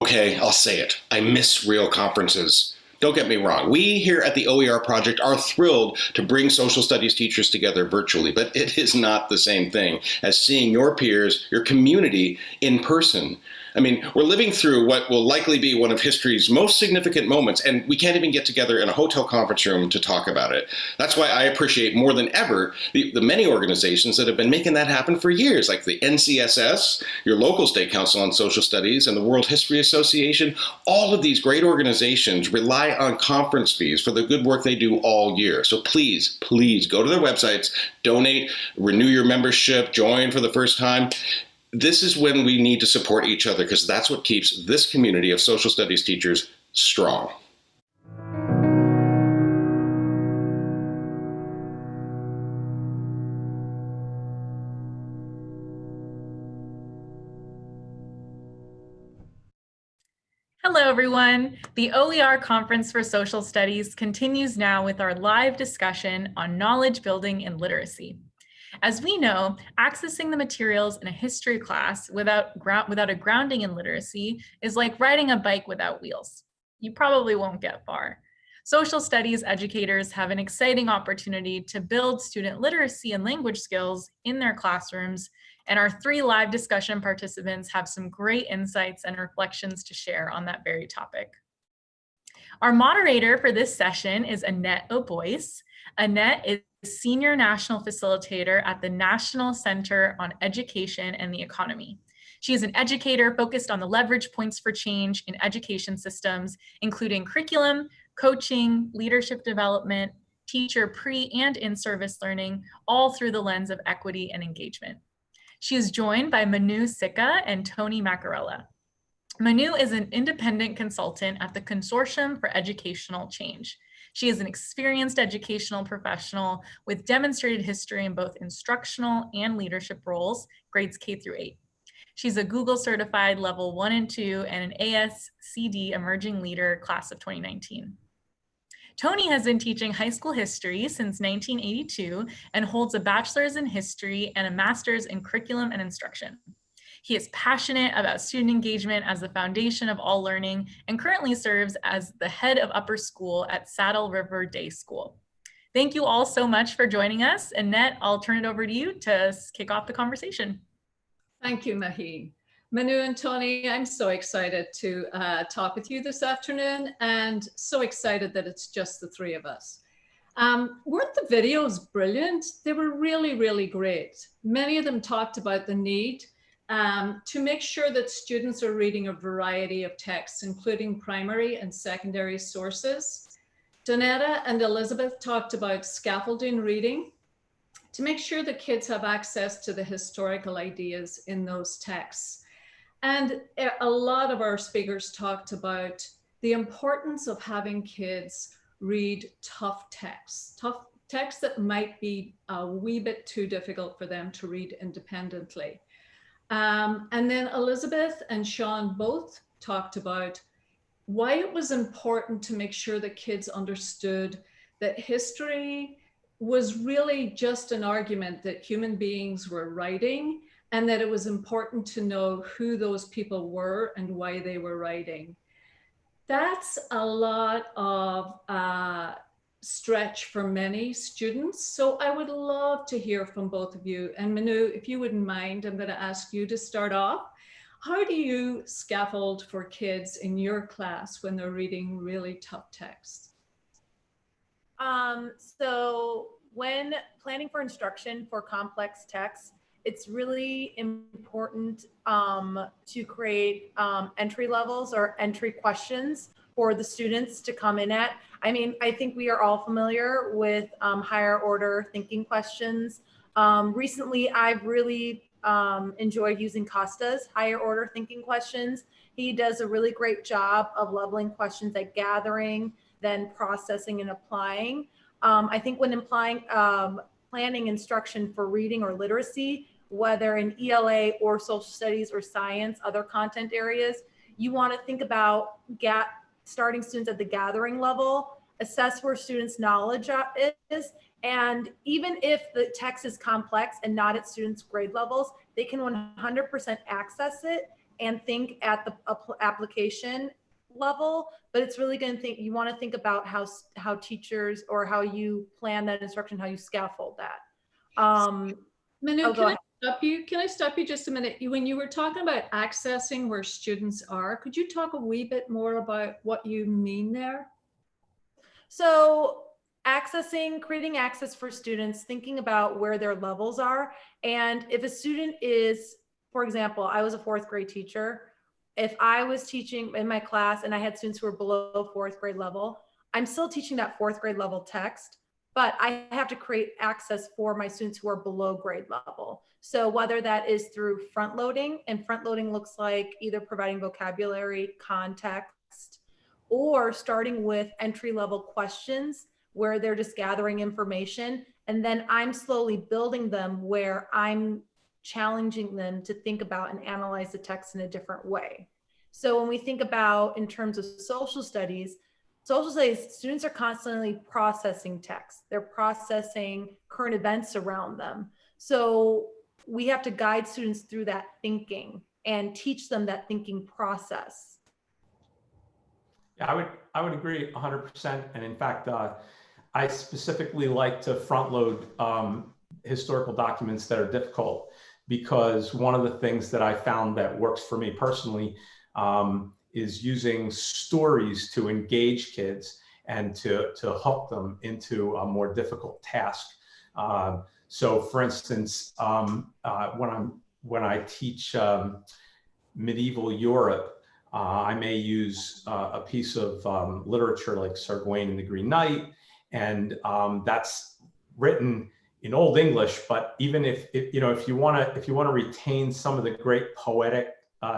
Okay, I'll say it. I miss real conferences. Don't get me wrong. We here at the OER Project are thrilled to bring social studies teachers together virtually, but it is not the same thing as seeing your peers, your community in person. I mean, we're living through what will likely be one of history's most significant moments, and we can't even get together in a hotel conference room to talk about it. That's why I appreciate more than ever the many organizations that have been making that happen for years, like the NCSS, your local State Council on Social Studies, and the World History Association. All of these great organizations rely on conference fees for the good work they do all year. So please, please go to their websites, donate, renew your membership, join for the first time. This is when we need to support each other, because that's what keeps this community of social studies teachers strong. Hello, everyone. The OER Conference for Social Studies continues now with our live discussion on knowledge building and literacy. As we know, accessing the materials in a history class without a grounding in literacy is like riding a bike without wheels. You probably won't get far. Social studies educators have an exciting opportunity to build student literacy and language skills in their classrooms, and our 3 live discussion participants have some great insights and reflections to share on that very topic. Our moderator for this session is Annette O'Boyce. Annette is Senior National Facilitator at the National Center on Education and the Economy. She is an educator focused on the leverage points for change in education systems, including curriculum, coaching, leadership development, teacher pre- and in-service learning, all through the lens of equity and engagement. She is joined by Manu Sika and Tony Macarella. Manu is an independent consultant at the Consortium for Educational Change. She is an experienced educational professional with demonstrated history in both instructional and leadership roles, grades K through 8. She's a Google certified level 1 and 2 and an ASCD emerging leader class of 2019. Tony has been teaching high school history since 1982 and holds a bachelor's in history and a master's in curriculum and instruction. He is passionate about student engagement as the foundation of all learning and currently serves as the head of upper school at Saddle River Day School. Thank you all so much for joining us. Annette, I'll turn it over to you to kick off the conversation. Thank you, Maheen. Manu and Tony, I'm so excited to talk with you this afternoon, and so excited that it's just the 3 of us. Weren't the videos brilliant? They were really, really great. Many of them talked about the need to make sure that students are reading a variety of texts, including primary and secondary sources. Donetta and Elizabeth talked about scaffolding reading to make sure that kids have access to the historical ideas in those texts. And a lot of our speakers talked about the importance of having kids read tough texts that might be a wee bit too difficult for them to read independently. And then Elizabeth and Sean both talked about why it was important to make sure that kids understood that history was really just an argument that human beings were writing, and that it was important to know who those people were and why they were writing. That's a lot of stretch for many students. So I would love to hear from both of you. And Manu, if you wouldn't mind, I'm going to ask you to start off. How do you scaffold for kids in your class when they're reading really tough texts? So when planning for instruction for complex texts, it's really important to create entry levels or entry questions for the students to come in at. I mean, I think we are all familiar with higher order thinking questions. Recently, I've really enjoyed using Costa's higher order thinking questions. He does a really great job of leveling questions at gathering, then processing and applying. I think when planning instruction for reading or literacy, whether in ELA or social studies or science, other content areas, you want to think about starting students at the gathering level, assess where students' knowledge is, and even if the text is complex and not at students' grade levels, they can 100% access it and think at the application level. But it's really going to you want to think about how teachers, or how you plan that instruction, how you scaffold that. Manu, can I stop you just a minute? When you were talking about accessing where students are, could you talk a wee bit more about what you mean there? So creating access for students, thinking about where their levels are. And if a student is, for example, I was a 4th grade teacher. If I was teaching in my class and I had students who were below 4th grade level, I'm still teaching that 4th grade level text, but I have to create access for my students who are below grade level. So whether that is through front loading, and front loading looks like either providing vocabulary, context, or starting with entry-level questions where they're just gathering information. And then I'm slowly building them where I'm challenging them to think about and analyze the text in a different way. So when we think about in terms of social studies, students are constantly processing text. They're processing current events around them. So we have to guide students through that thinking and teach them that thinking process. Yeah, I would agree 100%. And in fact, I specifically like to front load historical documents that are difficult, because one of the things that I found that works for me personally is using stories to engage kids and to hook them into a more difficult task. So for instance, when I teach medieval Europe, I may use a piece of literature like Sir Gawain and the Green Knight, and that's written in Old English. But even if you want to retain some of the great poetic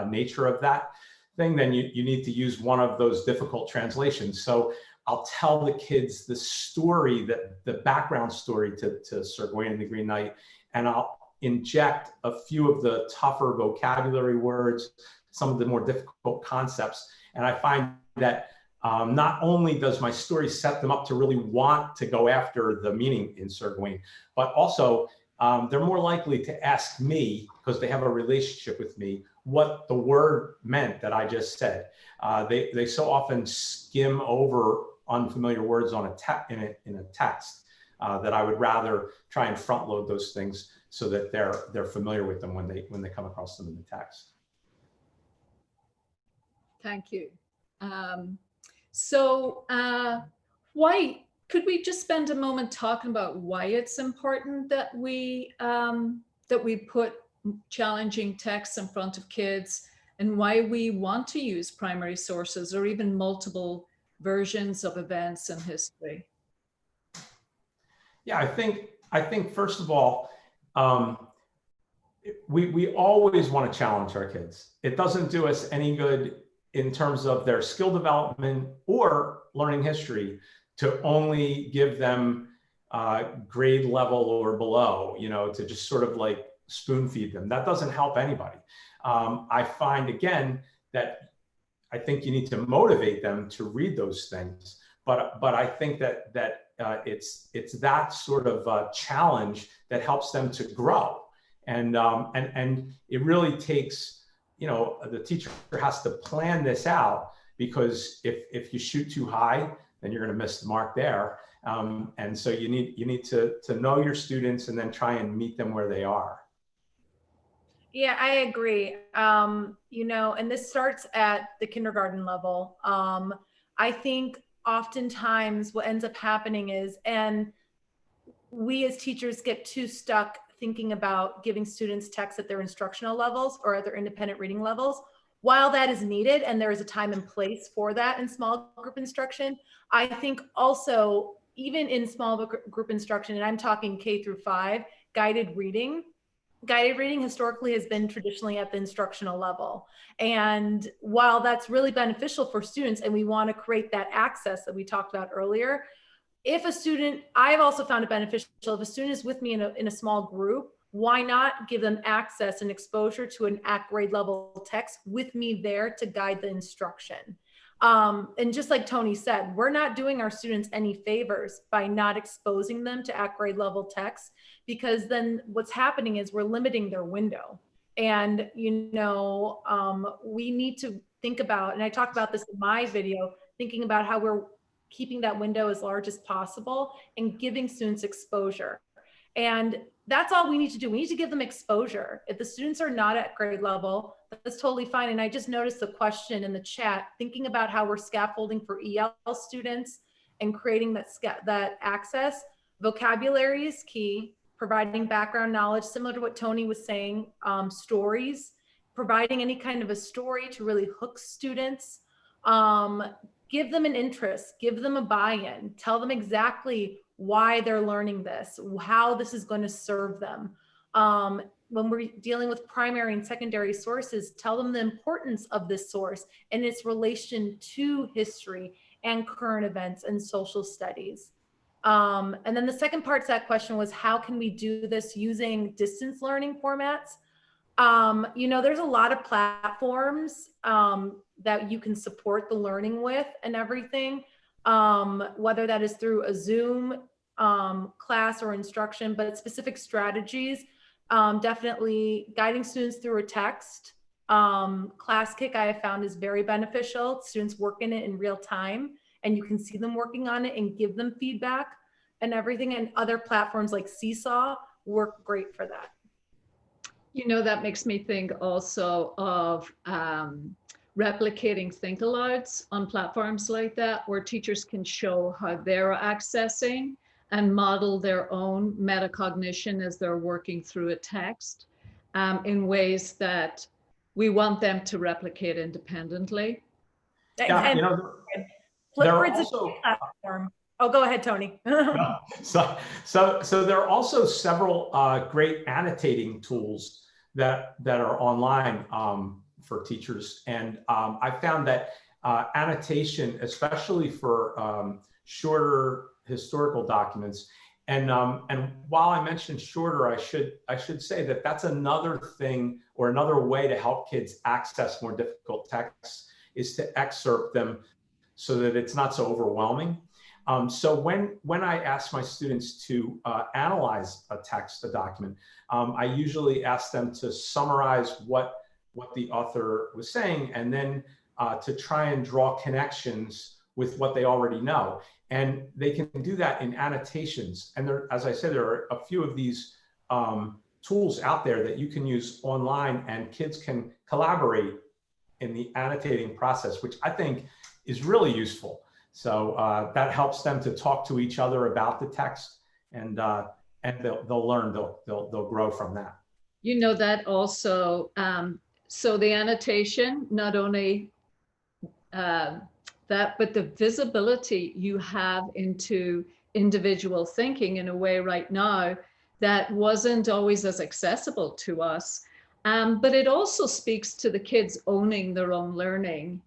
nature of that thing, then you need to use one of those difficult translations. So I'll tell the kids the story, the background story to Sir Gawain and the Green Knight, and I'll inject a few of the tougher vocabulary words, some of the more difficult concepts. And I find that not only does my story set them up to really want to go after the meaning in Sir Gawain, but also they're more likely to ask me, because they have a relationship with me, what the word meant that I just said. They so often skim over unfamiliar words in a text that I would rather try and front load those things so that they're familiar with them when they come across them in the text. Thank you. Why could we just spend a moment talking about why it's important that we put challenging texts in front of kids, and why we want to use primary sources or even multiple versions of events in history? Yeah, I think first of all, we always want to challenge our kids. It doesn't do us any good in terms of their skill development or learning history to only give them grade level or below, to just sort of like spoon feed them. That doesn't help anybody. I find, again, that I think you need to motivate them to read those things. But I think that it's that sort of challenge that helps them to grow. And it really takes, the teacher has to plan this out, because if you shoot too high, then you're going to miss the mark there. And so you need to know your students and then try and meet them where they are. Yeah, I agree. And this starts at the kindergarten level. I think oftentimes what ends up happening is, and we as teachers get too stuck thinking about giving students text at their instructional levels or at their independent reading levels. While that is needed, and there is a time and place for that in small group instruction, I think also even in small group instruction, and I'm talking K through 5, guided reading historically has been traditionally at the instructional level. And while that's really beneficial for students, and we want to create that access that we talked about earlier, if a student, I've also found it beneficial if a student is with me in a small group, why not give them access and exposure to an at grade level text with me there to guide the instruction. And just like Tony said, we're not doing our students any favors by not exposing them to at grade level text, because then what's happening is we're limiting their window. And, you know, we need to think about, and I talked about this in my video, thinking about how we're keeping that window as large as possible and giving students exposure. And that's all we need to do. We need to give them exposure. If the students are not at grade level, that's totally fine. And I just noticed the question in the chat, thinking about how we're scaffolding for EL students and creating that access. Vocabulary is key, providing background knowledge, similar to what Tony was saying, stories, providing any kind of a story to really hook students, give them an interest, give them a buy-in, tell them exactly why they're learning this, how this is going to serve them. When we're dealing with primary and secondary sources, tell them the importance of this source and its relation to history and current events and social studies. And then the second part to that question was, how can we do this using distance learning formats? You know, there's a lot of platforms that you can support the learning with and everything, whether that is through a Zoom class or instruction, but specific strategies, definitely guiding students through a text. ClassKick I have found is very beneficial. Students work in it in real time and you can see them working on it and give them feedback and everything. And other platforms like Seesaw work great for that. You know, that makes me think also of replicating think alouds on platforms like that, where teachers can show how they're accessing and model their own metacognition as they're working through a text in ways that we want them to replicate independently. Yeah, And you know, Flipgrid's also a platform. Oh, go ahead, Tony. So there are also several great annotating tools that are online for teachers, and I found that annotation, especially for shorter historical documents, and while I mentioned shorter, I should say that that's another thing or another way to help kids access more difficult texts is to excerpt them so that it's not so overwhelming. So when I ask my students to analyze a text, a document, I usually ask them to summarize what the author was saying, and then to try and draw connections with what they already know. And they can do that in annotations. And there, as I said, there are a few of these tools out there that you can use online, and kids can collaborate in the annotating process, which I think is really useful. So that helps them to talk to each other about the text, and they'll learn, they'll grow from that. You know, that also, so the annotation, not only that, but the visibility you have into individual thinking in a way right now that wasn't always as accessible to us. But it also speaks to the kids owning their own learning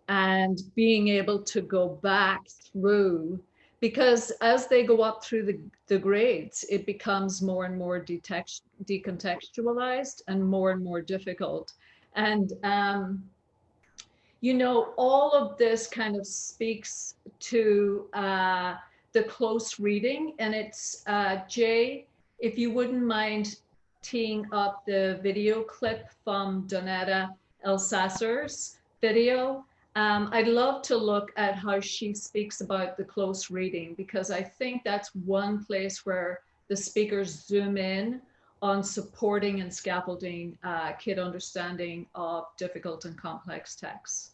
and being able to go back through, because as they go up through the grades, it becomes more and more decontextualized and more difficult. And, you know, all of this kind of speaks to the close reading. And it's, Jay, if you wouldn't mind teeing up the video clip from Donetta Elsasser's video. I'd love to look at how she speaks about the close reading, because I think that's one place where the speakers zoom in on supporting and scaffolding kid understanding of difficult and complex texts.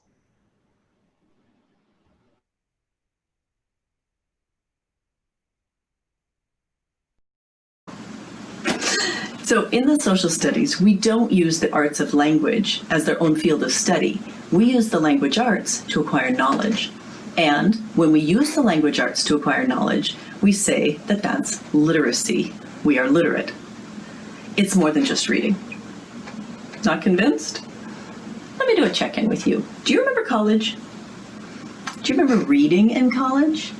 So in the social studies, we don't use the arts of language as their own field of study. We use the language arts to acquire knowledge. And when we use the language arts to acquire knowledge, we say that that's literacy. We are literate. It's more than just reading. Not convinced? Let me do a check-in with you. Do you remember college? Do you remember reading in college?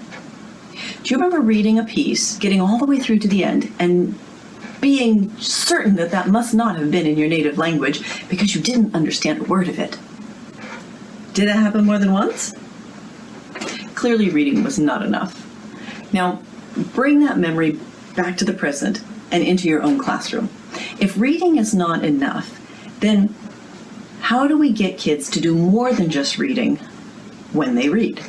Do Do you remember reading a piece, getting all the way through to the end, and being certain that that must not have been in your native language because you didn't understand a word of it? Did that happen more than once? Clearly, reading was not enough. Now, bring that memory back to the present and into your own classroom. If reading is not enough, then how do we get kids to do more than just reading when they read?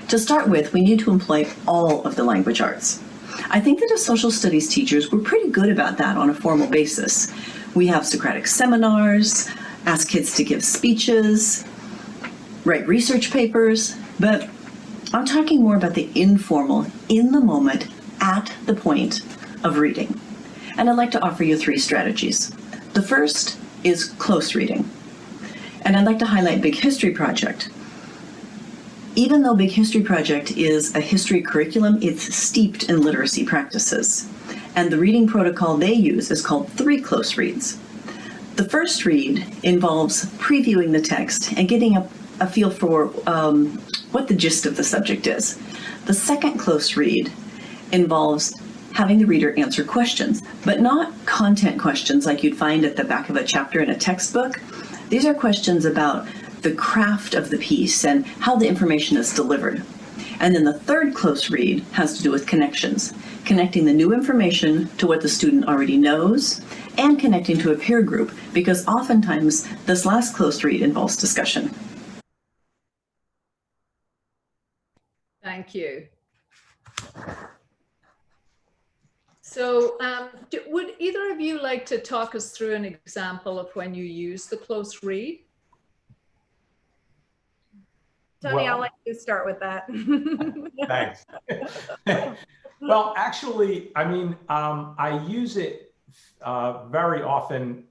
To start with, we need to employ all of the language arts. I think that as social studies teachers, we're pretty good about that on a formal basis. We have Socratic seminars, ask kids to give speeches, write research papers, but I'm talking more about the informal, in the moment, at the point of reading. And I'd like to offer you 3 strategies. The first is close reading. And I'd like to highlight Big History Project. Even though Big History Project is a history curriculum, it's steeped in literacy practices. And the reading protocol they use is called 3 close reads. The first read involves previewing the text and getting a feel for what the gist of the subject is. The second close read involves having the reader answer questions, but not content questions like you'd find at the back of a chapter in a textbook. These are questions about the craft of the piece and how the information is delivered. And then the third close read has to do with connections, connecting the new information to what the student already knows and connecting to a peer group, because oftentimes this last close read involves discussion. Thank you. So would either of you like to talk us through an example of when you use the close read? Tony, I'll let you start with that. Thanks. Well, actually, I mean, I use it very often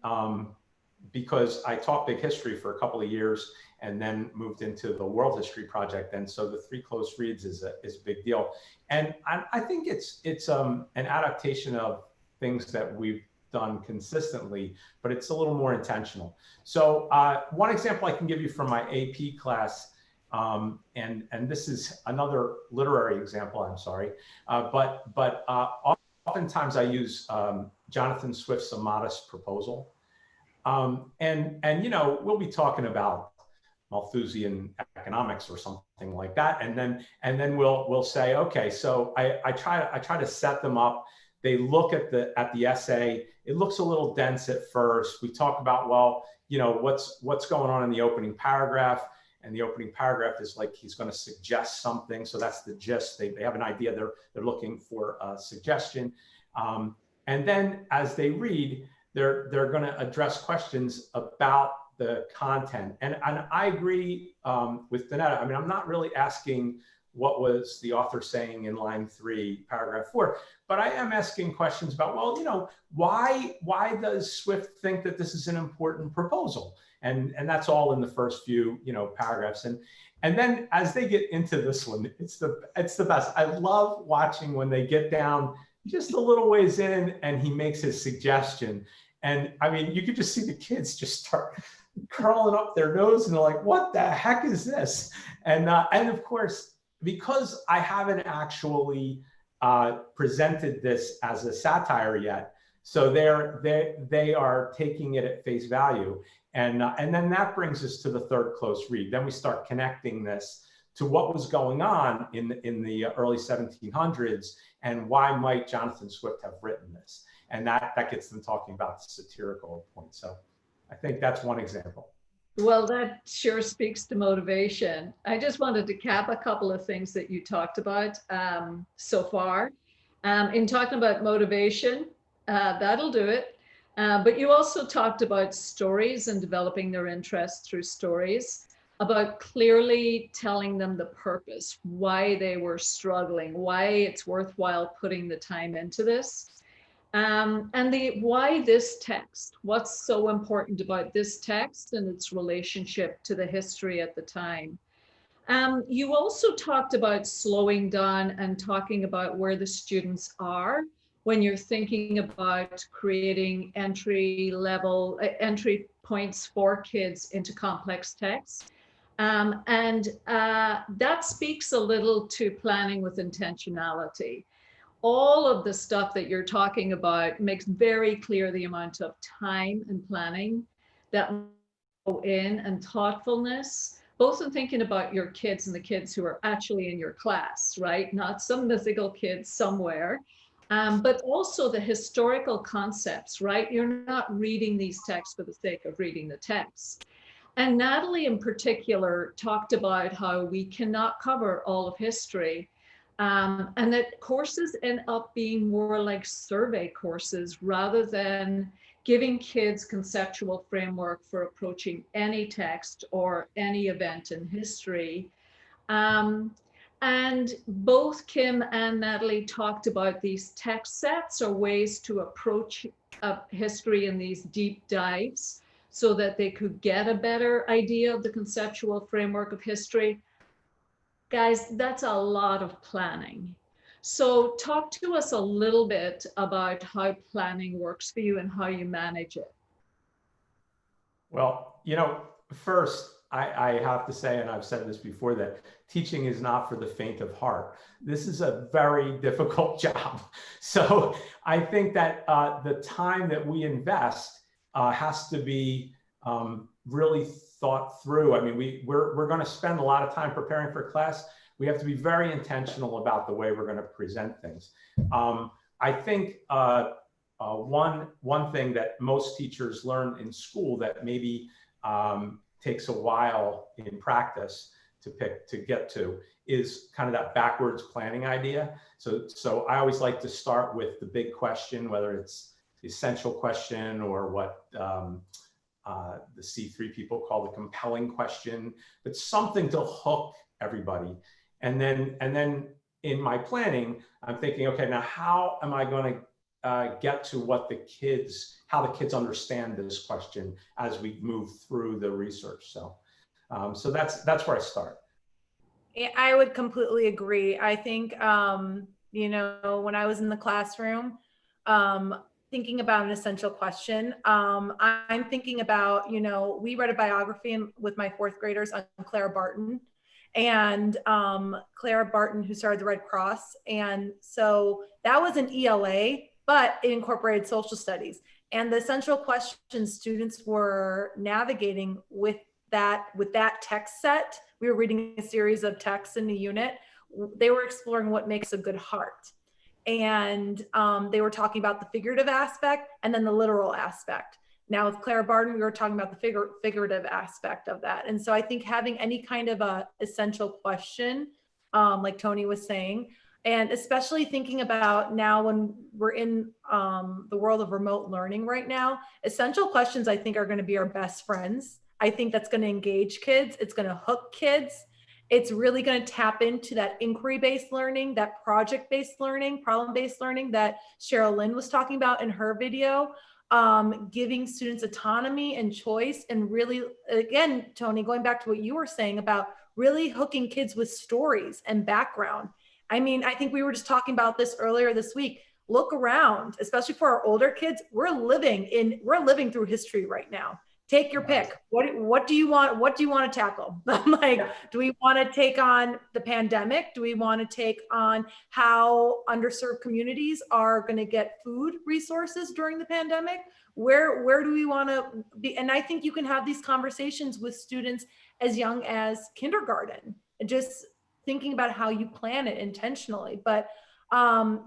because I taught Big History for a couple of years and then moved into the World History Project. And so the 3 close reads is a big deal. And I think it's an adaptation of things that we've done consistently, but it's a little more intentional. So one example I can give you from my AP class, and this is another literary example, I'm sorry, but oftentimes I use Jonathan Swift's A Modest Proposal. And you know, we'll be talking about Malthusian economics or something like that, and then we'll say, okay, so I try to set them up. They look at the essay. It looks a little dense at first. We talk about, well, you know, what's going on in the opening paragraph, and the opening paragraph is like he's going to suggest something. So that's the gist. They have an idea. They're looking for a suggestion, and then as they read, they're going to address questions about the content. And I agree with Danetta. I mean, I'm not really asking what was the author saying in line 3, paragraph 4, but I am asking questions about, well, you know, why does Swift think that this is an important proposal? And that's all in the first few, you know, paragraphs. And then as they get into this one, it's the best. I love watching when they get down just a little ways in and he makes his suggestion. And I mean, you could just see the kids just start curling up their nose and they're like, what the heck is this? And of course, because I haven't actually presented this as a satire yet, so they are taking it at face value. And then that brings us to the third close read. Then we start connecting this to what was going on in the early 1700s and why might Jonathan Swift have written this? And that gets them talking about the satirical point. So I think that's one example. Well, that sure speaks to motivation. I just wanted to cap a couple of things that you talked about so far. In talking about motivation, that'll do it. But you also talked about stories and developing their interest through stories, about clearly telling them the purpose, why they were struggling, why it's worthwhile putting the time into this. And why this text, what's so important about this text and its relationship to the history at the time. You also talked about slowing down and talking about where the students are when you're thinking about creating entry points for kids into complex texts. That speaks a little to planning with intentionality. All of the stuff that you're talking about makes very clear the amount of time and planning that go in, and thoughtfulness, both in thinking about your kids and the kids who are actually in your class, right? Not some mythical kids somewhere, but also the historical concepts, right? You're not reading these texts for the sake of reading the text. And Natalie in particular talked about how we cannot cover all of history, and that courses end up being more like survey courses rather than giving kids conceptual framework for approaching any text or any event in history. And both Kim and Natalie talked about these text sets or ways to approach history in these deep dives so that they could get a better idea of the conceptual framework of history. Guys, that's a lot of planning. So talk to us a little bit about how planning works for you and how you manage it. Well, you know, first, I have to say, and I've said this before, that teaching is not for the faint of heart. This is a very difficult job. So I think that the time that we invest has to be really thought through. I mean, we're going to spend a lot of time preparing for class. We have to be very intentional about the way we're going to present things. I think one thing that most teachers learn in school that maybe takes a while in practice to get to is kind of that backwards planning idea. So I always like to start with the big question, whether it's the essential question or what the C3 people call the compelling question, but something to hook everybody. And then in my planning, I'm thinking, okay, now how am I going to get to how the kids understand this question as we move through the research. So that's where I start. I would completely agree. I think, you know, when I was in the classroom, thinking about an essential question, I'm thinking about, you know, we read a biography with my fourth graders on Clara Barton, and Clara Barton, who started the Red Cross. And so that was an ELA, but it incorporated social studies. And the essential questions students were navigating with that text set. We were reading a series of texts in the unit. They were exploring what makes a good heart. And they were talking about the figurative aspect and then the literal aspect. Now with Clara Barton, we were talking about the figurative aspect of that. And so I think having any kind of a essential question, like Tony was saying, and especially thinking about now when we're in the world of remote learning right now, essential questions I think are going to be our best friends. I think that's going to engage kids. It's going to hook kids. It's really going to tap into that inquiry-based learning, that project-based learning, problem-based learning that Cheryl Lynn was talking about in her video, giving students autonomy and choice. And really, again, Tony, going back to what you were saying about really hooking kids with stories and background. I mean, I think we were just talking about this earlier this week. Look around, especially for our older kids. We're living through history right now. Take your pick. What do you want? What do you want to tackle? Like, do we want to take on the pandemic? Do we want to take on how underserved communities are going to get food resources during the pandemic? Where do we want to be? And I think you can have these conversations with students as young as kindergarten, and just thinking about how you plan it intentionally. But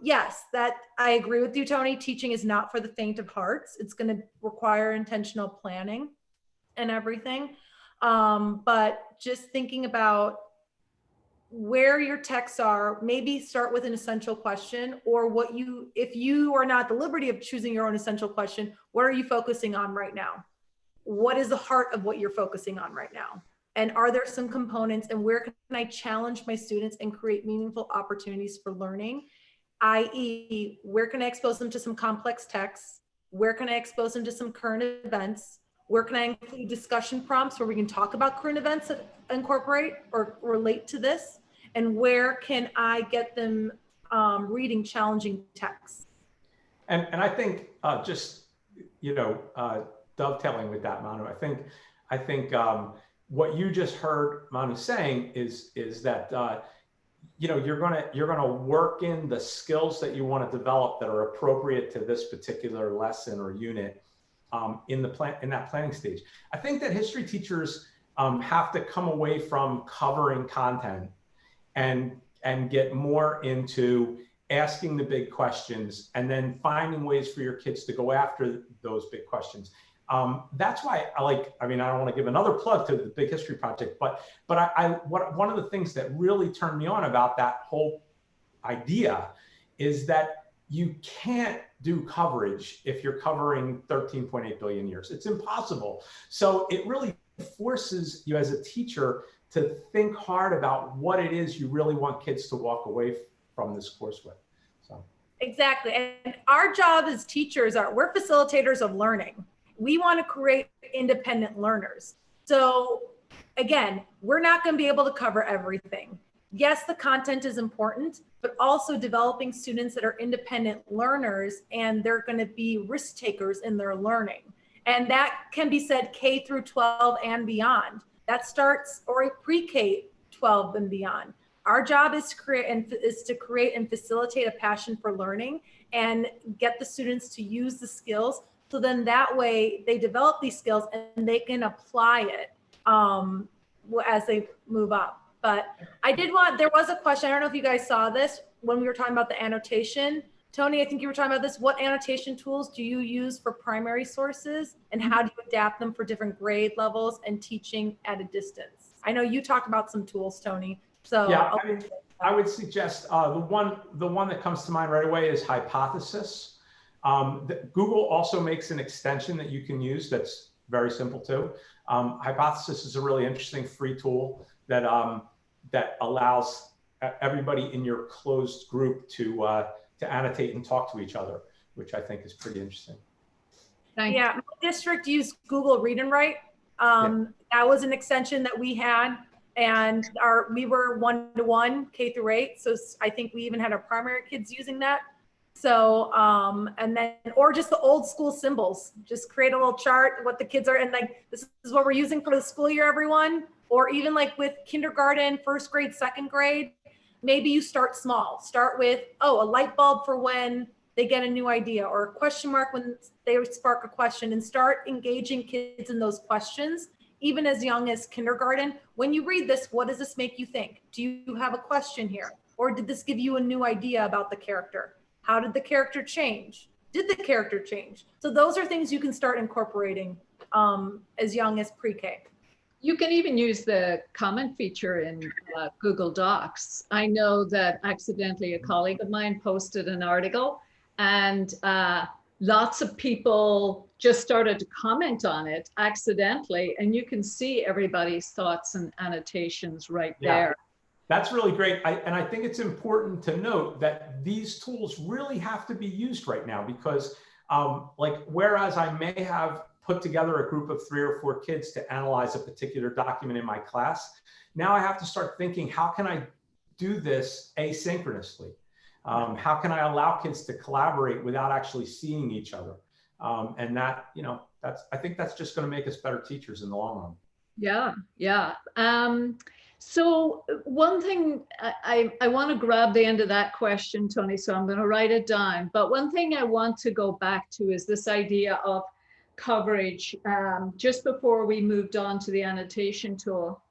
yes, that I agree with you, Tony. Teaching is not for the faint of hearts. It's going to require intentional planning and everything. But just thinking about where your texts are, maybe start with an essential question, or if you are not at the liberty of choosing your own essential question, what are you focusing on right now? What is the heart of what you're focusing on right now? And are there some components, and where can I challenge my students and create meaningful opportunities for learning? i.e., where can I expose them to some complex texts? Where can I expose them to some current events? Where can I include discussion prompts where we can talk about current events that incorporate or relate to this? And where can I get them reading challenging texts? And I think just, you know, dovetailing with that, Manu, I think what you just heard Manu saying is that you know, you're gonna work in the skills that you want to develop that are appropriate to this particular lesson or unit in that planning stage. I think that history teachers have to come away from covering content and get more into asking the big questions and then finding ways for your kids to go after those big questions. That's why I mean, I don't want to give another plug to the Big History Project, but one of the things that really turned me on about that whole idea is that you can't do coverage if you're covering 13.8 billion years. It's impossible. So it really forces you as a teacher to think hard about what it is you really want kids to walk away from this course with. So. Exactly. And our job as teachers we're facilitators of learning. We want to create independent learners. So again, we're not going to be able to cover everything. Yes, the content is important, but also developing students that are independent learners, and they're going to be risk takers in their learning. And that can be said K through 12 and beyond. That starts or pre-K 12 and beyond. Our job is to create and facilitate a passion for learning and get the students to use the skills. So then that way they develop these skills and they can apply it as they move up. But there was a question, I don't know if you guys saw this when we were talking about the annotation. Tony, I think you were talking about this. What annotation tools do you use for primary sources, and how do you adapt them for different grade levels and teaching at a distance? I know you talked about some tools, Tony. So yeah, I would suggest the one that comes to mind right away is Hypothesis. Google also makes an extension that you can use that's very simple too. Hypothesis is a really interesting free tool that that allows everybody in your closed group to annotate and talk to each other, which I think is pretty interesting. Yeah, my district used Google Read and Write. That was an extension that we had, and we were 1-to-1 K through 8. So I think we even had our primary kids using that. So, and then, or just the old school symbols, just create a little chart, what the kids are, and like, this is what we're using for the school year, everyone. Or even like with kindergarten, first grade, second grade, maybe you start small. Start with, a light bulb for when they get a new idea, or a question mark when they spark a question, and start engaging kids in those questions, even as young as kindergarten. When you read this, what does this make you think? Do you have a question here? Or did this give you a new idea about the character? How did the character change? Did the character change? So those are things you can start incorporating as young as pre-K. You can even use the comment feature in Google Docs. I know that accidentally a colleague of mine posted an article, and lots of people just started to comment on it accidentally, and you can see everybody's thoughts and annotations right there. That's really great. And I think it's important to note that these tools really have to be used right now, because whereas I may have put together a group of 3 or 4 kids to analyze a particular document in my class, now I have to start thinking, how can I do this asynchronously? How can I allow kids to collaborate without actually seeing each other? And that, I think that's just going to make us better teachers in the long run. Yeah. So one thing, I want to grab the end of that question, Tony, so I'm going to write it down. But one thing I want to go back to is this idea of coverage. Just before we moved on to the annotation tool,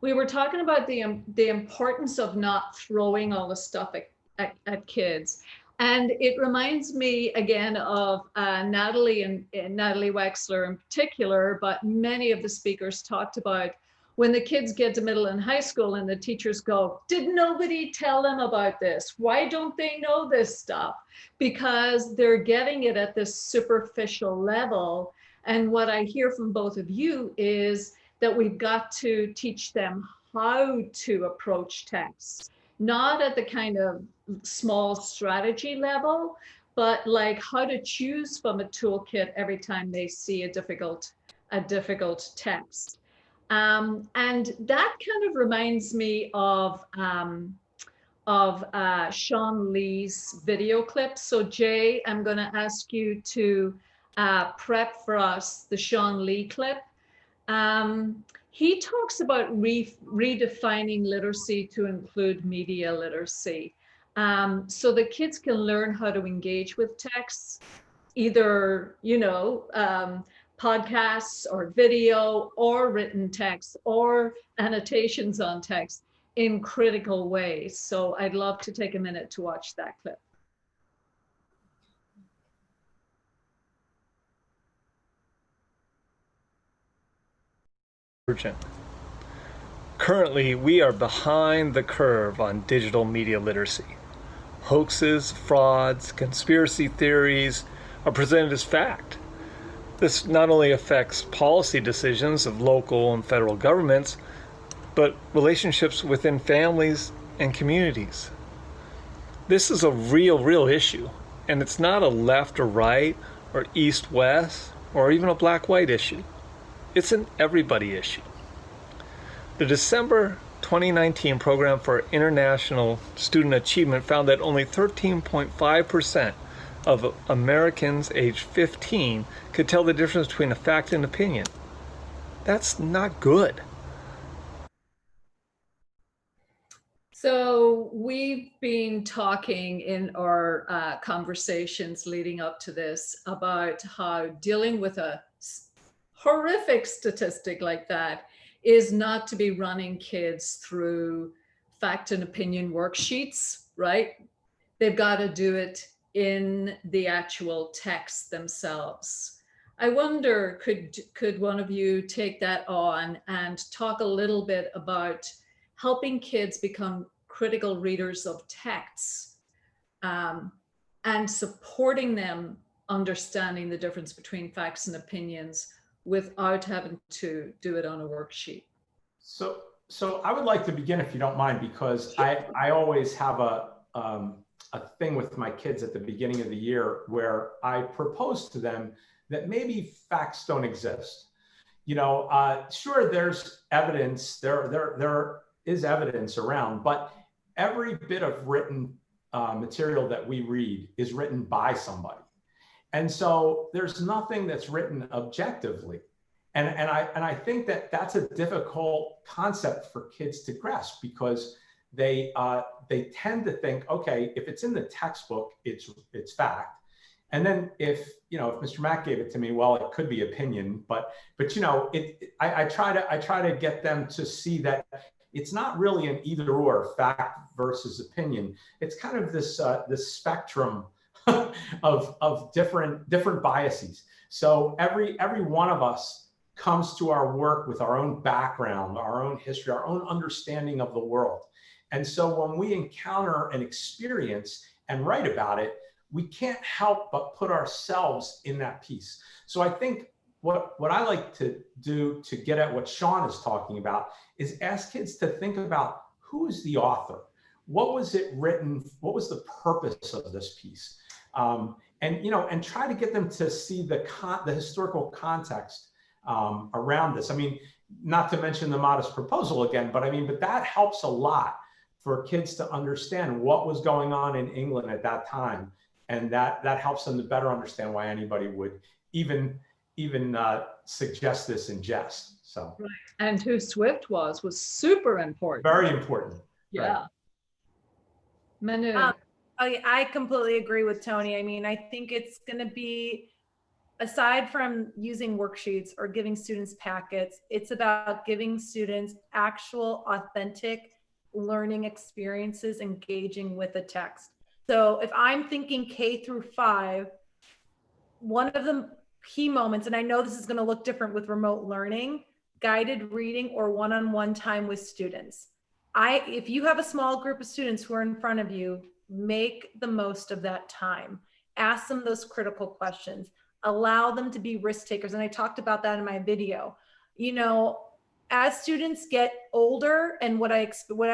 we were talking about the importance of not throwing all the stuff at kids. And it reminds me again of Natalie and Natalie Wexler in particular, but many of the speakers talked about when the kids get to middle and high school and the teachers go, did nobody tell them about this? Why don't they know this stuff? Because they're getting it at this superficial level. And what I hear from both of you is that we've got to teach them how to approach text, not at the kind of small strategy level, but like how to choose from a toolkit every time they see a difficult text. And that kind of reminds me of Sean Lee's video clip. So Jay, I'm going to ask you to prep for us the Sean Lee clip. he talks about redefining literacy to include media literacy. So that kids can learn how to engage with texts, either, podcasts or video or written text or annotations on text in critical ways. So I'd love to take a minute to watch that clip. Currently, we are behind the curve on digital media literacy. Hoaxes, frauds, conspiracy theories are presented as fact. This not only affects policy decisions of local and federal governments, but relationships within families and communities. This is a real issue, and it's not a left or right or east-west or even a black-white issue. It's an everybody issue. The December 2019 Program for International Student Achievement found that only 13.5% of Americans aged 15 could tell the difference between a fact and opinion. That's not good. So we've been talking in our conversations leading up to this about how dealing with a horrific statistic like that is not to be running kids through fact and opinion worksheets, right? They've got to do it in the actual text themselves. I wonder, could one of you take that on and talk a little bit about helping kids become critical readers of texts, and supporting them understanding the difference between facts and opinions without having to do it on a worksheet? So I would like to begin, if you don't mind, because I always have a thing with my kids at the beginning of the year where I propose to them that maybe facts don't exist. Sure, there's evidence, there is evidence around, but every bit of written material that we read is written by somebody. And so there's nothing that's written objectively. And I think that that's a difficult concept for kids to grasp, because they tend to think, okay, if it's in the textbook, it's fact. And then if Mr. Mack gave it to me, well, it could be opinion, but I try to get them to see that it's not really an either or, fact versus opinion. It's kind of this spectrum of different biases. So every one of us comes to our work with our own background, our own history, our own understanding of the world. And so when we encounter an experience and write about it, we can't help but put ourselves in that piece. So I think what I like to do to get at what Sean is talking about is ask kids to think about, who is the author? What was it written? What was the purpose of this piece? And try to get them to see the historical context around this. I mean, not to mention the modest proposal again, but that helps a lot for kids to understand what was going on in England at that time. And that helps them to better understand why anybody would even suggest this in jest. So, right. And who Swift was super important. Very important. Yeah. Right. Manu. I completely agree with Tony. I think it's going to be, aside from using worksheets or giving students packets, it's about giving students actual, authentic learning experiences engaging with a text. So if I'm thinking K through 5, one of the key moments, and I know this is going to look different with remote learning, guided reading or one-on-one time with students. If you have a small group of students who are in front of you, make the most of that time. Ask them those critical questions. Allow them to be risk takers. And I talked about that in my video. As students get older, and what I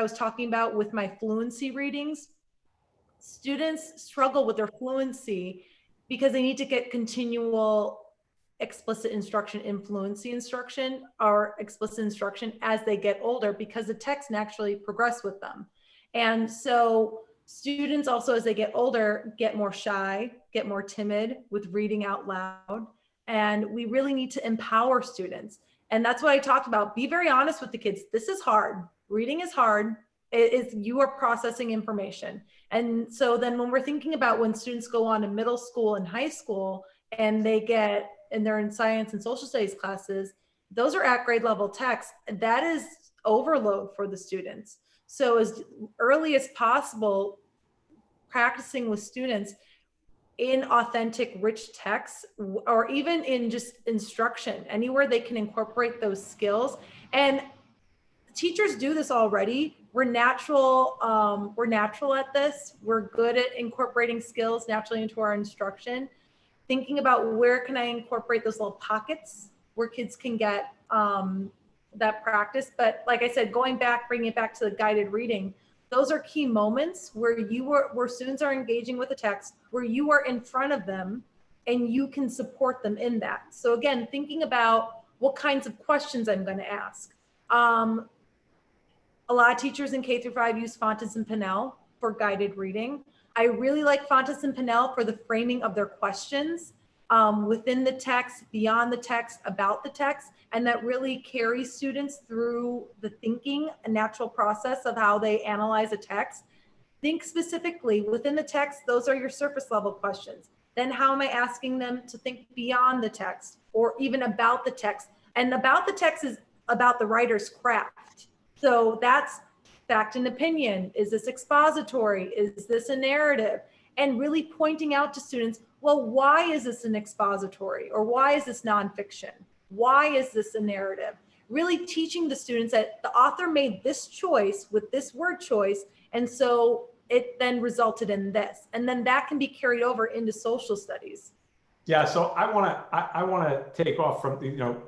was talking about with my fluency readings, students struggle with their fluency because they need to get continual explicit instruction in fluency instruction or explicit instruction as they get older, because the text naturally progress with them. And so students also, as they get older, get more shy, get more timid with reading out loud. And we really need to empower students. And that's what I talked about. Be very honest with the kids. This is hard. Reading is hard. You are processing information. And so then when we're thinking about when students go on to middle school and high school and they're in science and social studies classes, those are at grade level texts. That is overload for the students. So as early as possible, practicing with students in authentic, rich texts, or even in just instruction, anywhere they can incorporate those skills. And teachers do this already. We're natural at this. We're good at incorporating skills naturally into our instruction. Thinking about where can I incorporate those little pockets where kids can get that practice. But like I said, bringing it back to the guided reading, those are key moments where students are engaging with the text, where you are in front of them and you can support them in that. So again, thinking about what kinds of questions I'm going to ask. A lot of teachers in K through 5 use Fontes and Pinnell for guided reading. I really like Fontes and Pinnell for the framing of their questions within the text, beyond the text, about the text, and that really carries students through the thinking, a natural process of how they analyze a text. Think specifically within the text, those are your surface level questions. Then how am I asking them to think beyond the text or even about the text? And about the text is about the writer's craft. So that's fact and opinion. Is this expository? Is this a narrative? And really pointing out to students, well, why is this an expository? Or why is this nonfiction? Why is this a narrative? Really teaching the students that the author made this choice with this word choice. And so it then resulted in this. And then that can be carried over into social studies. Yeah, so I want to take off from,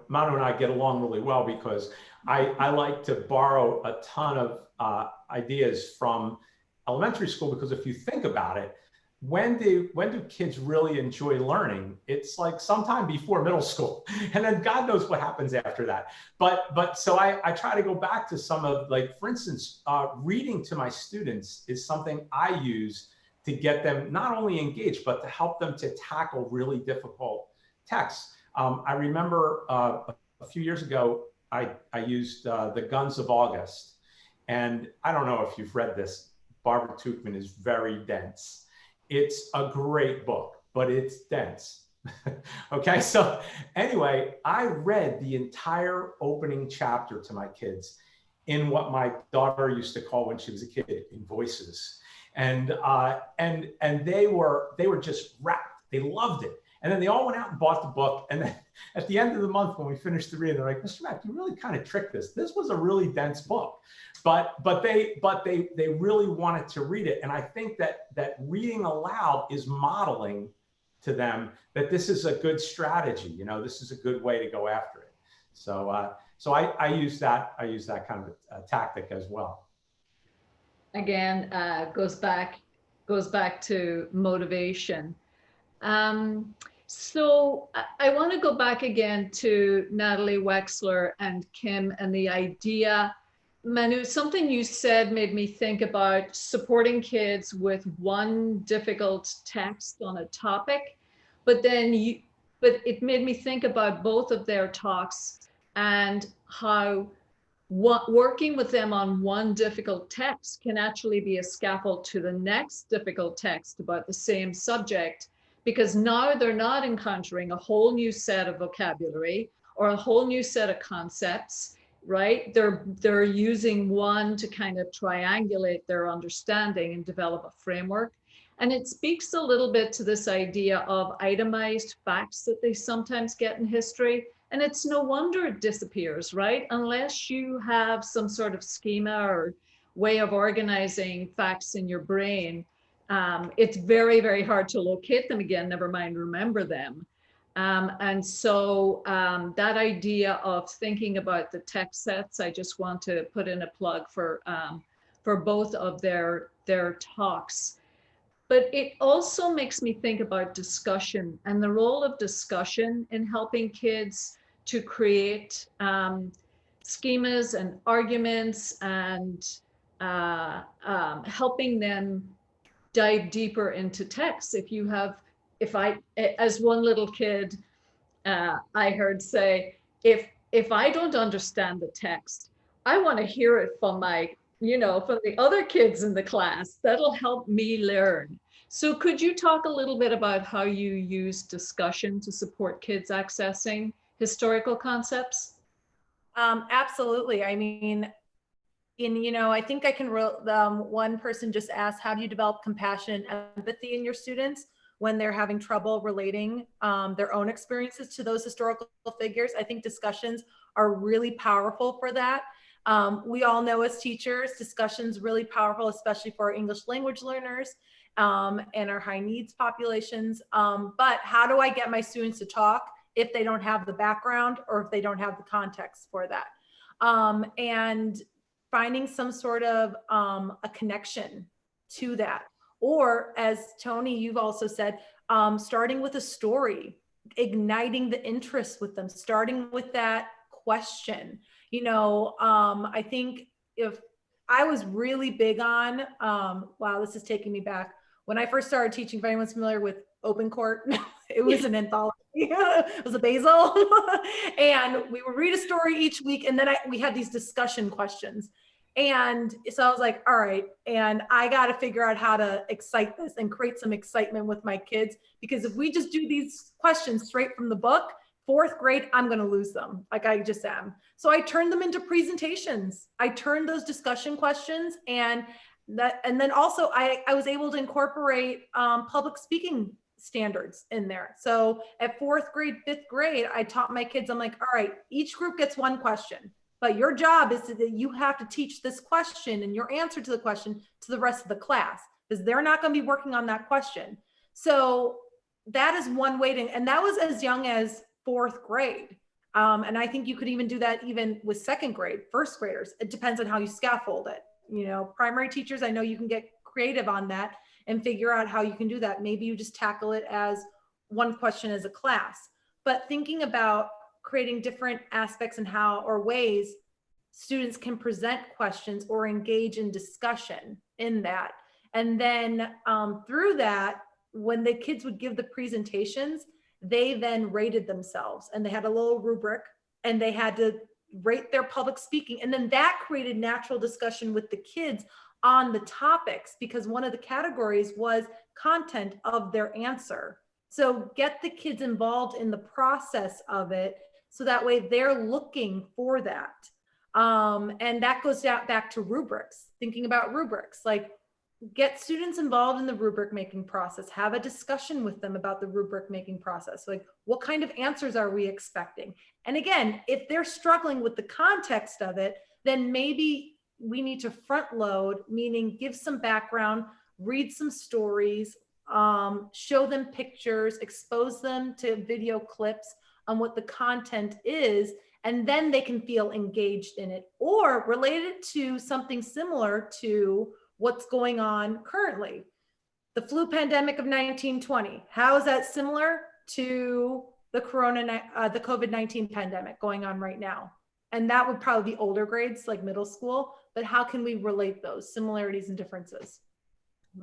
Manu and I get along really well because I like to borrow a ton of ideas from elementary school, because if you think about it, when do kids really enjoy learning? It's like sometime before middle school, and then God knows what happens after that. But so I try to go back to some of, like, for instance, reading to my students is something I use to get them not only engaged, but to help them to tackle really difficult texts. I remember a few years ago, I used The Guns of August. And I don't know if you've read this. Barbara Tuchman is very dense. It's a great book, but it's dense. Okay, so anyway, I read the entire opening chapter to my kids in what my daughter used to call, when she was a kid, in voices. And they were just wrapped. They loved it. And then they all went out and bought the book. And then at the end of the month, when we finished the reading, they're like, Mr. Mack, you really kind of tricked us. This was a really dense book. But they really wanted to read it. And I think that reading aloud is modeling to them that this is a good strategy. This is a good way to go after it. So I use that kind of a tactic as well. Again, goes back to motivation. So I want to go back again to Natalie Wexler and Kim and the idea. Manu, something you said made me think about supporting kids with one difficult text on a topic, but it made me think about both of their talks and how working with them on one difficult text can actually be a scaffold to the next difficult text about the same subject, because now they're not encountering a whole new set of vocabulary or a whole new set of concepts, right? They're using one to kind of triangulate their understanding and develop a framework. And it speaks a little bit to this idea of itemized facts that they sometimes get in history. And it's no wonder it disappears, right? Unless you have some sort of schema or way of organizing facts in your brain, it's very, very hard to locate them again, never mind remember them. And so that idea of thinking about the text sets, I just want to put in a plug for both of their talks. But it also makes me think about discussion and the role of discussion in helping kids to create schemas and arguments and helping them dive deeper into text. As one little kid, I heard say, if if I don't understand the text, I want to hear it from my, from the other kids in the class. That'll help me learn. So could you talk a little bit about how you use discussion to support kids accessing historical concepts? Absolutely. I mean, I think I can, one person just asked, how do you develop compassion and empathy in your students when they're having trouble relating their own experiences to those historical figures? I think discussions are really powerful for that. We all know as teachers, discussions really powerful, especially for our English language learners and our high needs populations. But how do I get my students to talk if they don't have the background or if they don't have the context for that? And finding some sort of a connection to that. Or as Tony, you've also said, starting with a story, igniting the interest with them, starting with that question. I think if I was really big on, wow, this is taking me back. When I first started teaching, if anyone's familiar with Open Court, it was an anthology. It was a Basil. And we would read a story each week. And then we had these discussion questions. And so I was like, all right, and I got to figure out how to excite this and create some excitement with my kids, because if we just do these questions straight from the book, 4th grade, I'm going to lose them, like I just am. So I turned them into presentations. I turned those discussion questions, and then also I was able to incorporate public speaking standards in there. So at 4th grade, 5th grade, I taught my kids, I'm like, all right, each group gets one question. But your job is that you have to teach this question and your answer to the question to the rest of the class, because they're not going to be working on that question. So that is one way to, and that was as young as 4th grade. And I think you could even do that even with 2nd grade, 1st graders. It depends on how you scaffold it. Primary teachers, I know you can get creative on that and figure out how you can do that. Maybe you just tackle it as one question as a class, but thinking about creating different aspects and how or ways students can present questions or engage in discussion in that. And then through that, when the kids would give the presentations, they then rated themselves, and they had a little rubric and they had to rate their public speaking. And then that created natural discussion with the kids on the topics, because one of the categories was content of their answer. So get the kids involved in the process of it, so that way they're looking for that. And that goes back to rubrics, thinking about rubrics, like get students involved in the rubric making process, have a discussion with them about the rubric making process. Like, what kind of answers are we expecting? And again, if they're struggling with the context of it, then maybe we need to front load, meaning give some background, read some stories, show them pictures, expose them to video clips on what the content is, and then they can feel engaged in it, or relate it to something similar to what's going on currently. The flu pandemic of 1920, how is that similar to the COVID-19 pandemic going on right now? And that would probably be older grades, like middle school, but how can we relate those similarities and differences?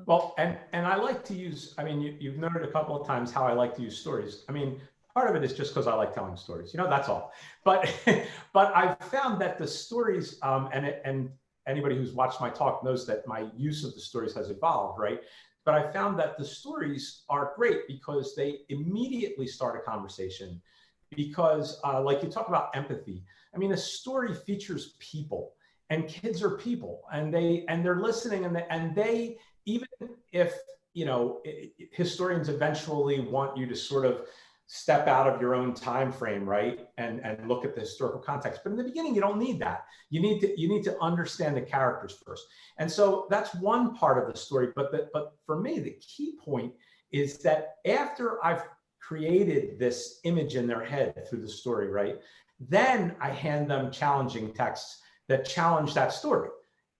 Well, and I like to use, I mean, you've noted a couple of times how I like to use stories. I mean, part of it is just because I like telling stories, that's all. But I've found that the stories, and anybody who's watched my talk knows that my use of the stories has evolved, right? But I found that the stories are great because they immediately start a conversation. Because like you talk about empathy, I mean, a story features people, and kids are people, and they're listening, and they even if historians eventually want you to sort of step out of your own time frame, right, and look at the historical context. But in the beginning, you don't need that. You need to understand the characters first. And so that's one part of the story. But for me, the key point is that after I've created this image in their head through the story, right, then I hand them challenging texts that challenge that story.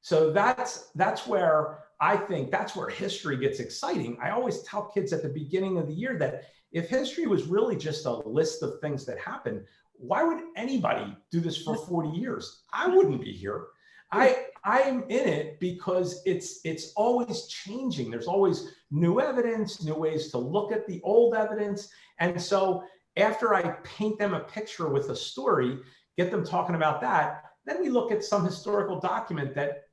So that's where I think that's where history gets exciting. I always tell kids at the beginning of the year that if history was really just a list of things that happened, why would anybody do this for 40 years? I wouldn't be here. I am in it because it's always changing. There's always new evidence, new ways to look at the old evidence. And so after I paint them a picture with a story, get them talking about that. Then we look at some historical document that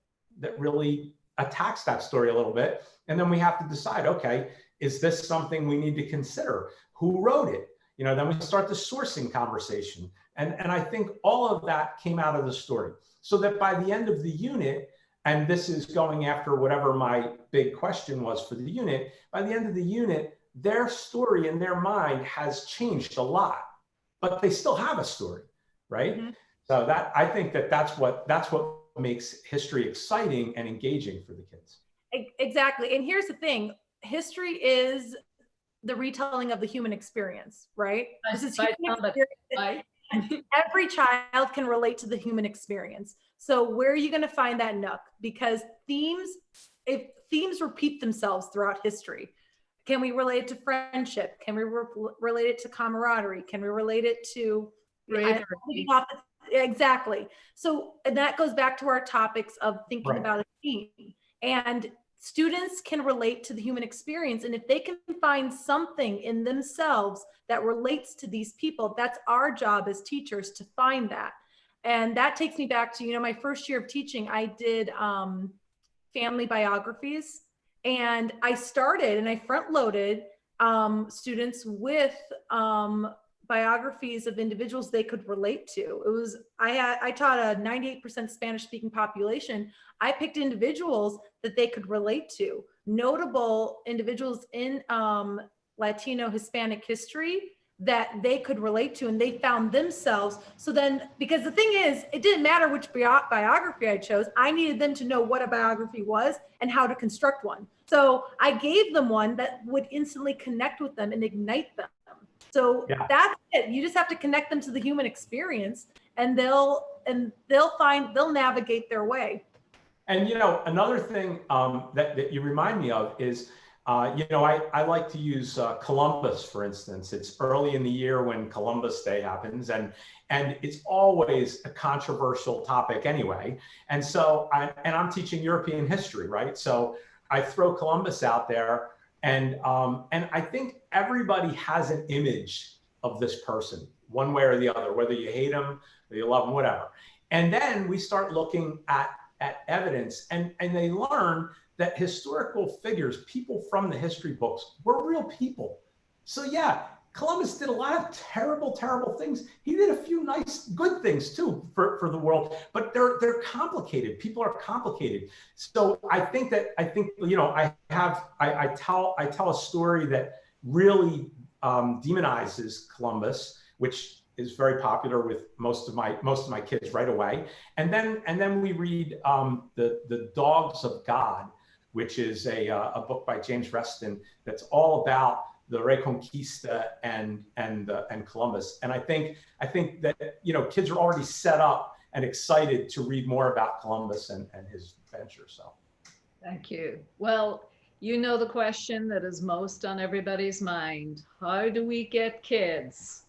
really attacks that story a little bit. And then we have to decide, okay, is this something we need to consider? Who wrote it? Then we start the sourcing conversation. And I think all of that came out of the story. So that by the end of the unit, and this is going after whatever my big question was for the unit, by the end of the unit, their story in their mind has changed a lot, but they still have a story, right? Mm-hmm. So that, I think that's what makes history exciting and engaging for the kids. Exactly. And here's the thing, history is the retelling of the human experience, right? This is human experience. Every child can relate to the human experience. So where are you going to find that nook? Because if themes repeat themselves throughout history, can we relate it to friendship? Can we relate it to camaraderie? Can we relate it to exactly. So, and that goes back to our topics of thinking about a theme. And students can relate to the human experience. And if they can find something in themselves that relates to these people, that's our job as teachers to find that. And that takes me back to, my first year of teaching, I did family biographies. And I started and I front loaded students with biographies of individuals they could relate to. I taught a 98% Spanish speaking population. I picked individuals that they could relate to, notable individuals in Latino Hispanic history that they could relate to, and they found themselves. So then, because the thing is, it didn't matter which biography I chose, I needed them to know what a biography was and how to construct one. So I gave them one that would instantly connect with them and ignite them. So that's it. You just have to connect them to the human experience, and they'll navigate their way. And another thing that you remind me of is, I like to use Columbus, for instance. It's early in the year when Columbus Day happens, and it's always a controversial topic anyway. And so, I'm teaching European history, right? So I throw Columbus out there. And I think everybody has an image of this person, one way or the other, whether you hate them, or you love them, whatever. And then we start looking at evidence, and they learn that historical figures, people from the history books, were real people. So yeah, Columbus did a lot of terrible, terrible things. He did a few nice, good things too for the world, but they're complicated. People are complicated. So I tell a story that really demonizes Columbus, which is very popular with most of my kids right away. And then we read the Dogs of God, which is a book by James Reston that's all about the Reconquista and Columbus. And I think that kids are already set up and excited to read more about Columbus and his adventure. So thank you. Well, the question that is most on everybody's mind: how do we get kids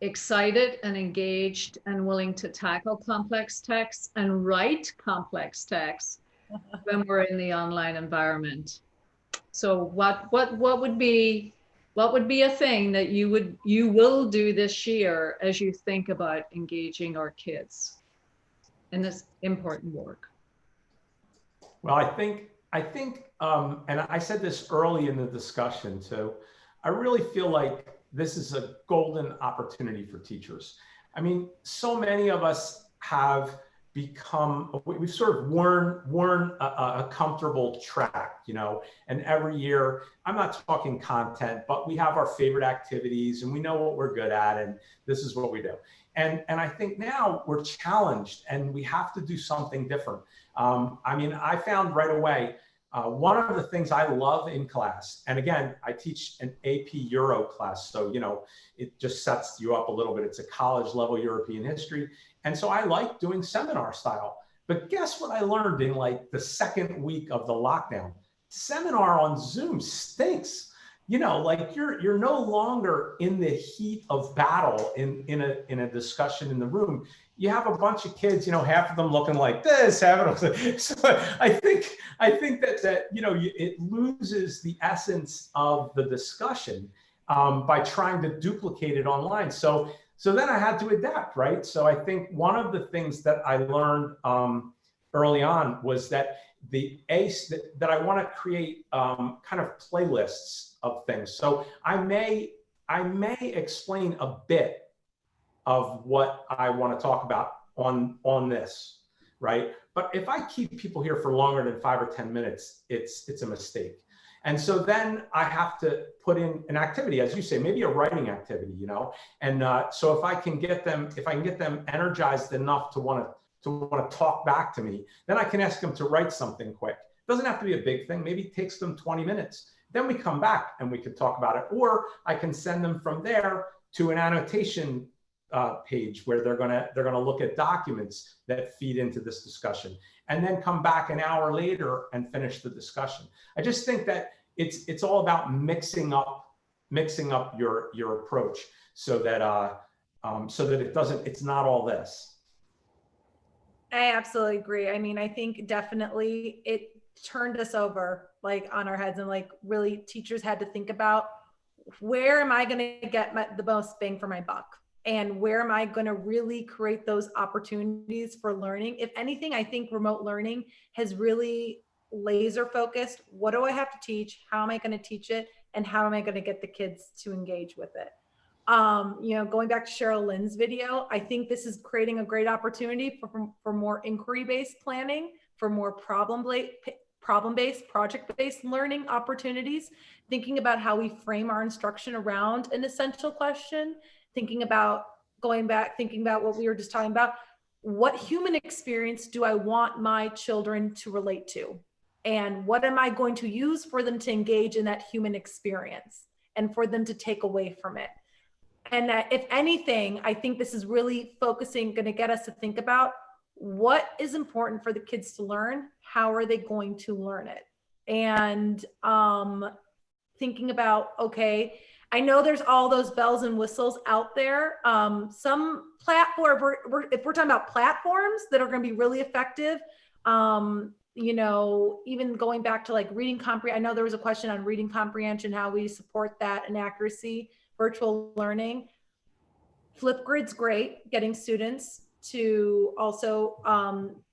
excited and engaged and willing to tackle complex texts and write complex texts when we're in the online environment? So what would be a thing that you will do this year as you think about engaging our kids in this important work? Well, I think, and I said this early in the discussion too, I really feel like this is a golden opportunity for teachers. I mean, so many of us have we've sort of worn a comfortable track, and every year, I'm not talking content, but we have our favorite activities and we know what we're good at, and this is what we do. And I think now we're challenged and we have to do something different. I found right away, one of the things I love in class, and again, I teach an AP Euro class, so it just sets you up a little bit. It's a college level European history. And so I like doing seminar style. But guess what I learned in like the second week of the lockdown? Seminar on Zoom stinks. You're no longer in the heat of battle in a discussion in the room. You have a bunch of kids, half of them looking like this, half of them. So I think that it loses the essence of the discussion by trying to duplicate it online. So So then I had to adapt, right? So I think one of the things that I learned early on was that that I want to create kind of playlists of things. So I may explain a bit of what I want to talk about on this, right? But if I keep people here for longer than 5 or 10 minutes, it's a mistake. And so then I have to put in an activity, as you say, maybe a writing activity, you know. And so if I can get them energized enough to want to talk back to me, then I can ask them to write something quick. It doesn't have to be a big thing. Maybe it takes them 20 minutes. Then we come back and we can talk about it. Or I can send them from there to an annotation page where they're gonna look at documents that feed into this discussion, and then come back an hour later and finish the discussion. I just think that it's all about mixing up your approach so that it's not all this. I absolutely agree. I mean, I think definitely it turned us over like on our heads, and like really teachers had to think about, where am I going to get the most bang for my buck? And where am I going to really create those opportunities for learning? If anything, I think remote learning has really laser focused. What do I have to teach? How am I going to teach it? And how am I going to get the kids to engage with it? You know, going back to Cheryl Lynn's video, I think this is creating a great opportunity for more inquiry-based planning, for more problem-based, project-based learning opportunities, thinking about how we frame our instruction around an essential question, thinking about what we were just talking about. What human experience do I want my children to relate to? And what am I going to use for them to engage in that human experience and for them to take away from it? And that, if anything, I think this is really going to get us to think about what is important for the kids to learn. How are they going to learn it? And thinking about, okay, I know there's all those bells and whistles out there. Some platform, if we're talking about platforms that are going to be really effective, you know, even going back to like reading comprehension. I know there was a question on reading comprehension, how we support that and accuracy, virtual learning. Flipgrid's great, getting students to also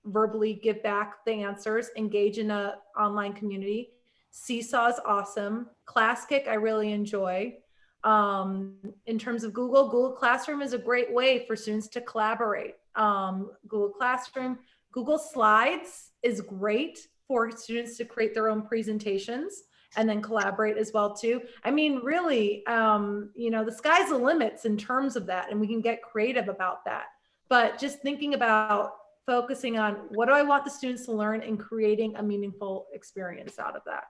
verbally give back the answers, engage in an online community. Seesaw is awesome. ClassKick, I really enjoy. In terms of Google Classroom is a great way for students to collaborate. Google Classroom, Google Slides is great for students to create their own presentations and then collaborate as well too. I mean, really, you know, the sky's the limits in terms of that, and we can get creative about that. But just thinking about focusing on what do I want the students to learn and creating a meaningful experience out of that.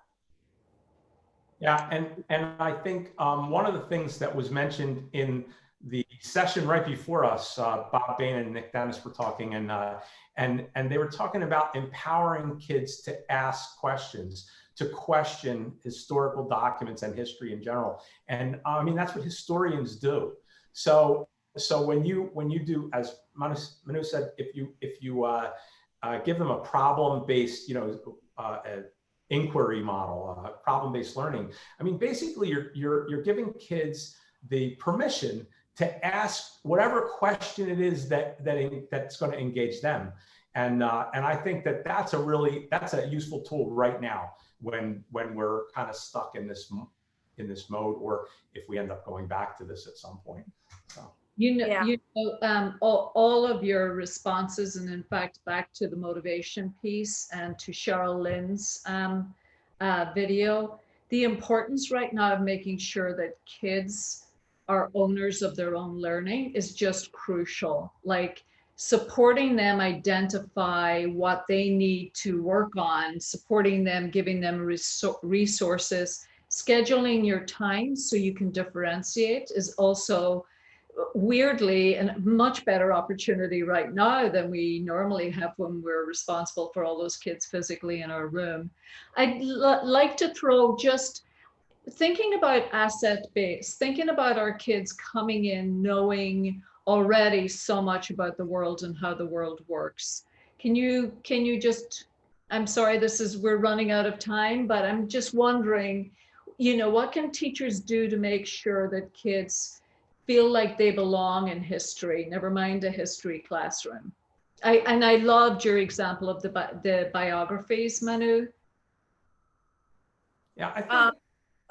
Yeah, and I think one of the things that was mentioned in the session right before us, Bob Bain and Nick Dennis were talking, and they were talking about empowering kids to ask questions, to question historical documents and history in general. And I mean, that's what historians do. So when you do, as Manu said, if you give them a problem-based, you know, inquiry model, problem-based learning. I mean, basically, you're giving kids the permission to ask whatever question it is that's going to engage them, and I think that's a useful tool right now when we're kind of stuck in this mode, or if we end up going back to this at some point. So. All of your responses, and in fact, back to the motivation piece and to Cheryl Lynn's video, the importance right now of making sure that kids are owners of their own learning is just crucial. Like supporting them identify what they need to work on, supporting them, giving them resources, scheduling your time so you can differentiate is also weirdly a much better opportunity right now than we normally have when we're responsible for all those kids physically in our room. I'd like to throw just thinking about asset base, thinking about our kids coming in knowing already so much about the world and how the world works. Can you just, I'm sorry, we're running out of time, but I'm just wondering, you know, what can teachers do to make sure that kids feel like they belong in history, never mind a history classroom. I loved your example of the biographies, Manu. Yeah, I think.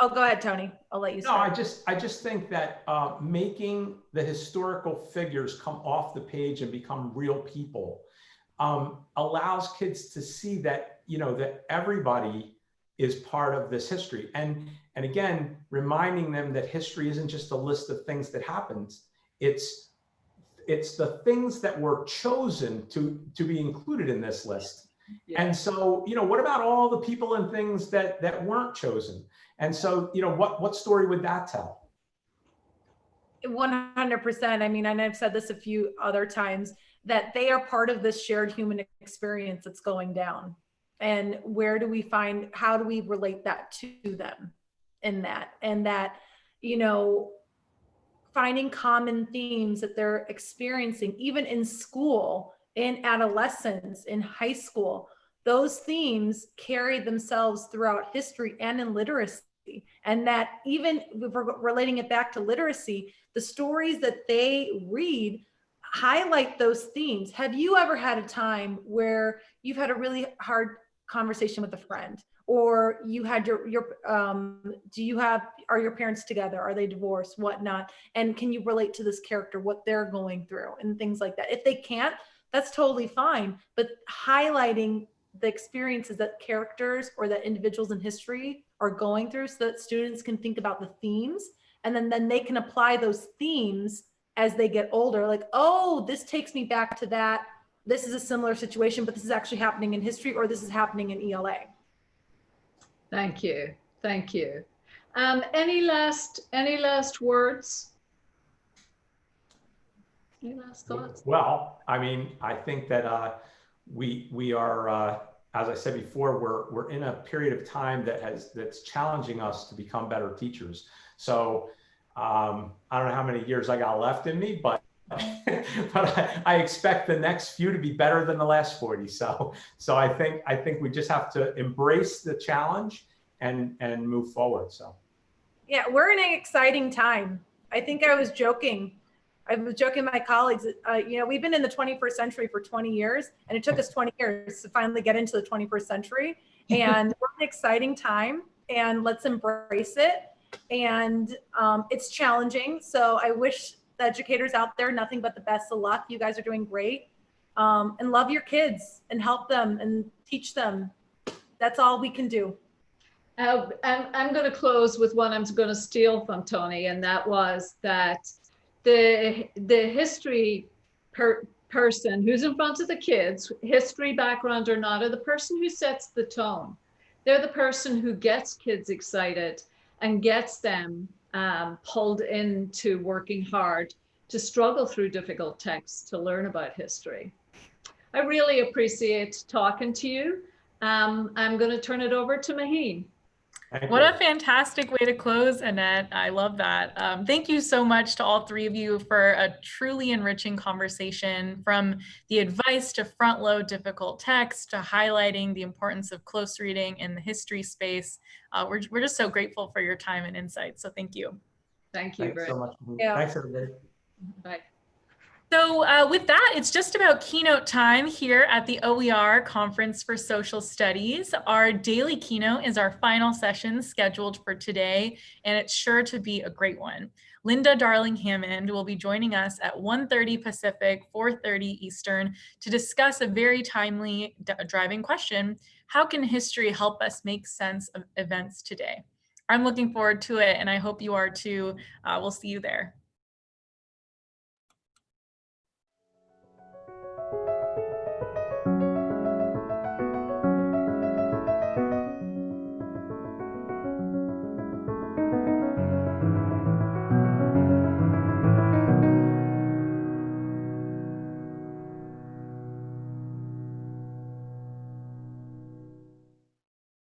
Oh, go ahead, Tony. I'll let you No, I start. just think that making the historical figures come off the page and become real people allows kids to see that, you know, that everybody is part of this history. And again, reminding them that history isn't just a list of things that happened. It's the things that were chosen to be included in this list. Yeah. And so, you know, what about all the people and things that weren't chosen? And so, you know, what story would that tell? 100%. I mean, and I've said this a few other times, that they are part of this shared human experience that's going down. And where do we find, how do we relate that to them in that? And that, you know, finding common themes that they're experiencing, even in school, in adolescence, in high school, those themes carry themselves throughout history and in literacy. And that even if we're relating it back to literacy, the stories that they read highlight those themes. Have you ever had a time where you've had a really hard conversation with a friend, or you had are your parents together? Are they divorced? Whatnot? And can you relate to this character, what they're going through and things like that? If they can't, that's totally fine. But highlighting the experiences that characters or that individuals in history are going through, so that students can think about the themes, and then they can apply those themes as they get older. Like, oh, this takes me back to that. This is a similar situation, but this is actually happening in history, or this is happening in ELA. Thank you. Thank you. Any last words? Any last thoughts? Well, I mean, I think that we are, as I said before, we're in a period of time that's challenging us to become better teachers. So I don't know how many years I got left in me, but I expect the next few to be better than the last 40. So I think we just have to embrace the challenge and move forward. So Yeah, we're in an exciting time. I think I was joking with my colleagues, you know, we've been in the 21st century for 20 years, and it took us 20 years to finally get into the 21st century. And we're in an exciting time, and let's embrace it. And it's challenging. So I wish the educators out there nothing but the best of luck. You guys are doing great. And love your kids and help them and teach them. That's all we can do. I'm going to close with one I'm going to steal from Tony, and that was that the history person who's in front of the kids, history background or not, are the person who sets the tone. They're the person who gets kids excited and gets them pulled into working hard to struggle through difficult texts to learn about history. I really appreciate talking to you. I'm going to turn it over to Maheen. What a fantastic way to close, Annette. I love that. Thank you so much to all three of you for a truly enriching conversation, from the advice to front load difficult text to highlighting the importance of close reading in the history space. We're just so grateful for your time and insight. So thank you. Thank you very much. Yeah. Thanks, everybody. Bye. So with that, it's just about keynote time here at the OER Conference for Social Studies. Our daily keynote is our final session scheduled for today, and it's sure to be a great one. Linda Darling-Hammond will be joining us at 1:30 Pacific, 4:30 Eastern to discuss a very timely driving question: how can history help us make sense of events today? I'm looking forward to it, and I hope you are too. We'll see you there.